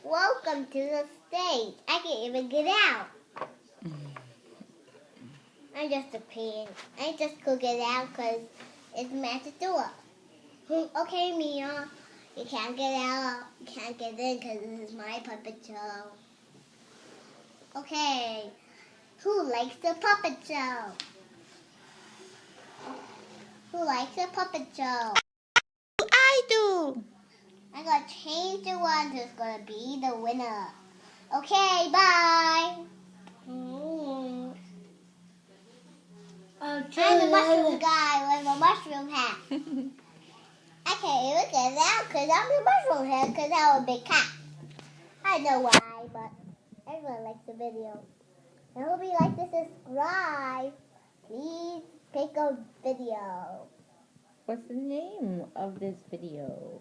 welcome to the stage. I can't even get out. I'm just a pig. I just could get out because it's meant to do it. Okay, Mia. You can't get out. You can't get in because this is my puppet show. Okay. Who likes the puppet show? Who likes the puppet show? I do. I'm going to change the one who's going to be the winner. Okay, bye. I'm the mushroom guy with a mushroom hat. I can't even get out because I'm the mushroom head because I'm a big cat. I know why, but everyone likes the video. I hope you like to subscribe. Please pick a video. What's the name of this video?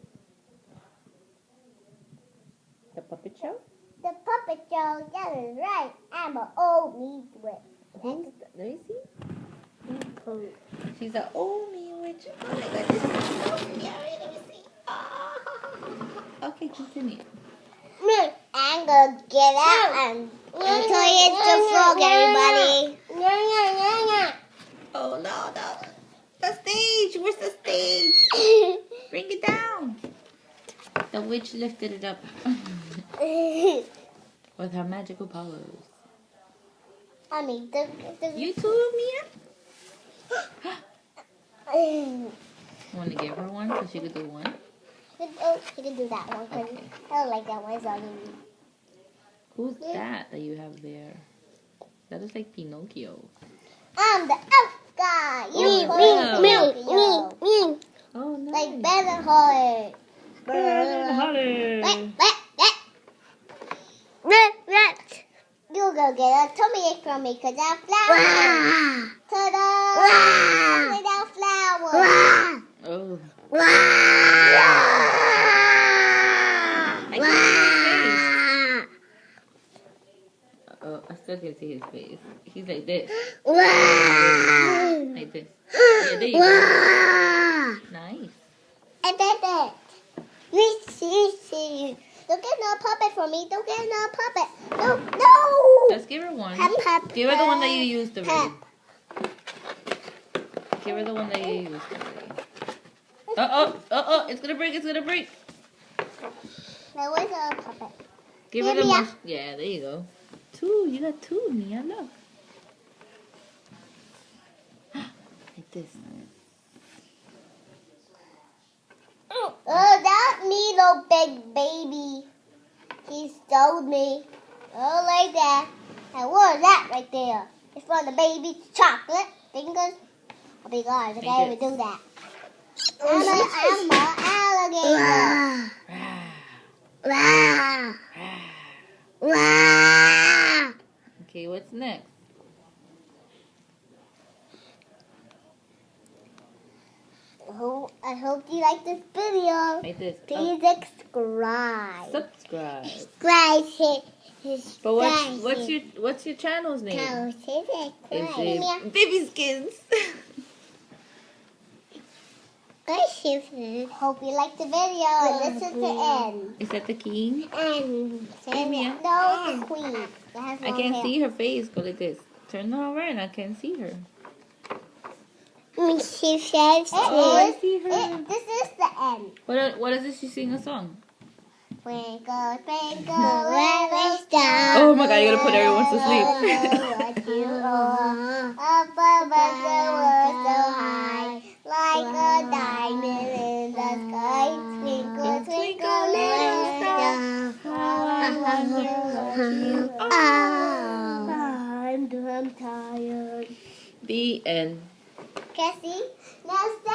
The Puppet Show? The puppet show, that is right. I'm an old me witch. Who's that? Let me see. She's an old me witch. Oh my god, this is so scary. Let me see. Oh. Okay, continue. I'm gonna get out and tell you the frog, everybody. Oh no. The stage. Where's the stage? Bring it down. The witch lifted it up with her magical powers. I mean, You too, Mia? Want to give her one so she could do one? Oh, you can do that one because Okay. I don't like that one. It's ugly. Who's that you have there? That is like Pinocchio. I'm the elf guy. You Me. Oh, nice. Like Ben and Holly. Holly. You go get a tummy ache from me because I'm flower. Ta-da! Without flower. Oh. I can see his face. Oh, I still can see his face. He's like this. Like this. Yeah, there you go. Nice. I did it. Don't get no puppet for me. Don't get no puppet. No. Just give her one. Give her the one that you used already. Give her the one that you used already. It's gonna break. Now where's the puppet? Give her the most. Yeah, there you go. Two. You got two, Mia. Look. Like this. Oh, that's me, little big baby. He stole me. Oh, like that. And what is that right there? It's for the baby's chocolate fingers. Oh my God, I can't even do that. I'm an alligator. Okay, what's next? I hope you like this video. Like this. Please subscribe. Subscribe. Hit But what's your channel's name? Is it Baby Skins? Hope you like the video. This is the end. Is that the king? And Mia? no, it's the queen. I can't see her face. Go like this. Turn her around. I can't see her. She says I see her. this is the end. What is this? She sing a song. Twinkle, twinkle, little star. Oh my God! You're gonna put everyone to sleep. What you are above the world so high, like a diamond in the sky. Twinkle, twinkle, little star. How I wonder what you are. I'm tired. The end. Cassie, now stop.